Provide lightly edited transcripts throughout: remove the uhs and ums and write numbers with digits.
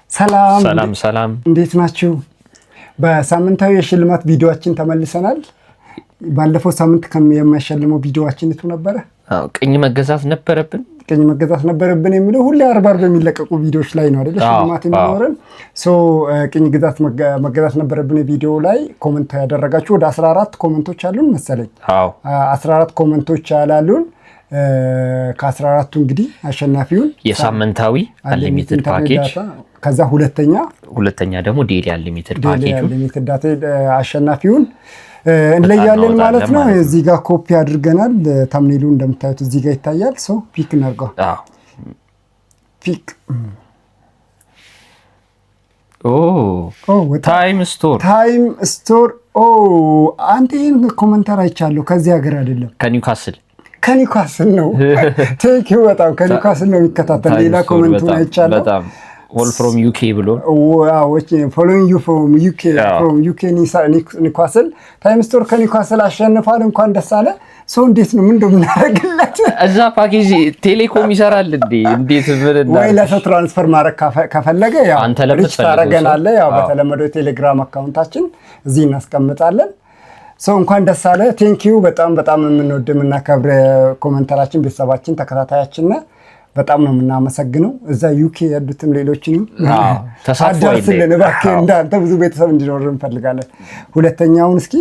ሰላም እንዴት ናችሁ? በሳምንታዊ የሽልማት ቪዲዮአችን ተመልሰናል። ባለፈው ሳምንት የሚያሸልመው ቪዲዮአችን እቱ ነበረ። ቅኝ መገዛት ነበረብን የሚለው ሁሌ አርባር በሚለቀቁ ቪዲዮዎች ላይ ነው አይደል? ሽልማት የሚኖረን ቅኝ መገዛት ነበረብን ቪዲዮ ላይ ኮሜንት ያደረጋችሁ ወደ 14 ኮሜንቶች አሉን መሰለኝ። 14 ኮሜንቶች አላሉን። ከ14ቱ እንግዲህ አሸናፊውን የሳምንታዊ አንሊሚትድ ፓኬጅ ከዛ ሁለተኛ ደግሞ ዴሊ አንሊሚትድ ዳታ አሸናፊውን እንለያለን ማለት ነው። እዚህ ጋር ኮፒ አድርገናል። ታምኔሉ እንደምታዩት እዚህ ጋር ይታያል። ፒክ እናድርገው። ፒክ ታይም ስቶር አንተ ይህን ኮመንተር አይቻለሁ። ከዚህ ሀገር አይደለም ከኒውካስል ነው። ቴንኪው በጣም ከኒውካስል ነው የሚከታተል። ሌላ ኮመንቱን አይቻለሁ። all from UK ብሎ following you from UK ኒውካስል ታይም ስቶር ከኒውካስል አሸንፏል። እንኳን ደስ አለ። እንዴት ነው ምን እንደምናደርግለት እዛ ፓኬጅ ቴሌኮም ይሰራል እንዴት ብለና ወይ ለሰው ትራንስፈር ማድረግ ከፈለገ ያው አንተ ለምን ታረጋናለ። ያው በተለመደው የቴሌግራም አካውንታችን እዚህ እናስቀምጣለን። እንኳን ደስ አለ። ቴንኪው በጣም የምንወድምና ከብረ ኮሜንተራችን ቤተሰባችን ተከታታያችን በጣም ነው የምናመሰግነው። እዛ ዩኬ ያሉትም ሌሎችንም ተሳትፎልን እባክህ እንዳንተ ብዙ ቤተሰብ እንዲኖር እንፈልጋለን። ሁለተኛውን እስኪ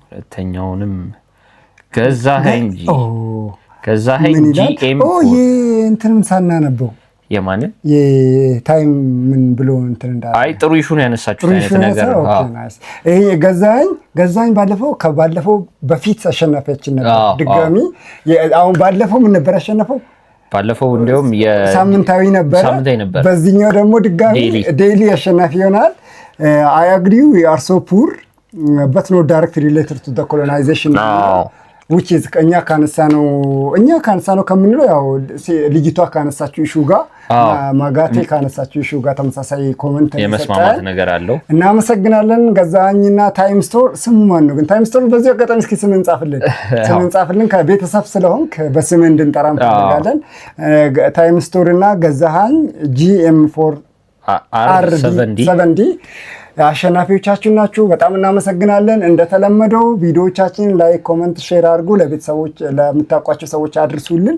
ሁለተኛውንም ገዛኸኝ ጂኤም እንትንም ሳናነበው የማንን የታይም ምን ብሎ እንትን እንዳለ ጥሩ ኢሹ ነው ያነሳችሁት አይነት ነገር ነው። ይሄ ገዛኸኝ ባለፈው በፊት አሸናፊያችን ነበር። ድጋሚ አሁን ባለፈው ምን ነበር ያሸነፈው? ባለፈው እንደውም ሳምንታዊ ነበር። በዚህኛው ደግሞ ድጋሚ ዴይሊ አሸናፊ ይሆናል። I agree we are so poor but not directly related to the colonization which is እኛ ካነሳነው ከምንለው ያው ልጅቷ ካነሳችው ኢሹ ጋር ማጋቴ ካነሳችው ኢሹ ጋር ተመሳሳይ ኮሜንት የመስማማት ነገር አለው። እናመሰግናለን። ገዛኸኝና ታይም ስቶር ስሙ ማን ነው ግን? ታይም ስቶር በዚህ አጋጣሚ እስኪ ስም እንጻፍልን ከቤተሰብ ስለሆንክ በስም እንድንጠራ እንፈልጋለን። ታይም ስቶር እና ገዛኸኝ GM4 R70 አሸናፊዎቻችን ናችሁ። በጣም እናመሰግናለን። እንደተለመደው ቪዲዮዎቻችንን ላይክ፣ ኮሜንት፣ ሼር አድርጉ። ለቤተሰቦች ለምታውቋቸው ሰዎች አድርሱልን።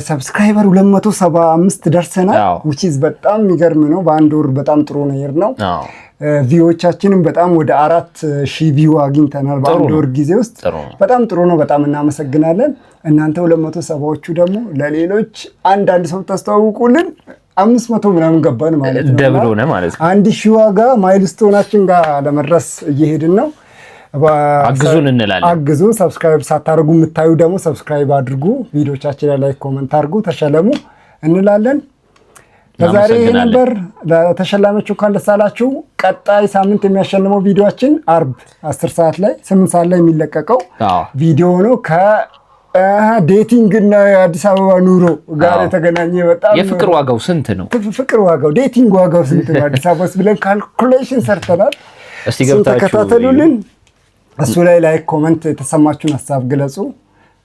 ሰብስክራይበር 275 ደርሰናል which is በጣም የሚገርም ነው። በአንድ ወር በጣም ጥሩ ነው ነው። ቪዲዮዎቻችንን በጣም ወደ 4000 ቪው አግኝተናል በአንድ ወር ጊዜ ውስጥ። በጣም ጥሩ ነው። በጣም እናመሰግናለን። እናንተ 270ዎቹ ደግሞ ለሌሎች አንድ ሰው ታስተዋውቁልን። 500 ምናምን ገባን ማለት ነው። ደብል ሆነ ማለት ነው። 1000 ዋጋ ማይልስቶናችን ጋር ለመድረስ እየሄድን ነው። አግዙን እንላለን። አግዙን። ሰብስክራይብ ሳታደርጉ የምታዩ ደግሞ ሰብስክራይብ አድርጉ። ቪዲዮቻችን ላይ ኮሜንት አድርጉ። ተሸለሙ እንላለን። ለዛሬ ይሄ ነበር። ለተሸላሚዎቹ እንኳን ደስ አላችሁ። ቀጣይ ሳምንት የሚያሸልመው ቪዲዮአችን አርብ 10 ሰዓት ላይ 8 ሰዓት ላይ የሚለቀቀው ቪዲዮ ነው። ዴቲንግ እና የአዲስ አበባ ኑሮ ጋር የተገናኘ በጣም የፍቅር ዋጋው ስንት ነው? ፍቅር ዋጋው ዴቲንግ ዋጋው ስንት ነው አዲስ አበባ ውስጥ ብለን ካልኩሌሽን ሰርተናል። እስቲ ገብታችሁ ተከታተሉልን። እሱ ላይ ላይክ፣ ኮሜንት የተሰማችሁን ሐሳብ ግለጹ።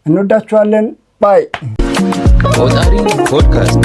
እንወዳችኋለን። ባይ። ቆጣሪ ፖድካስት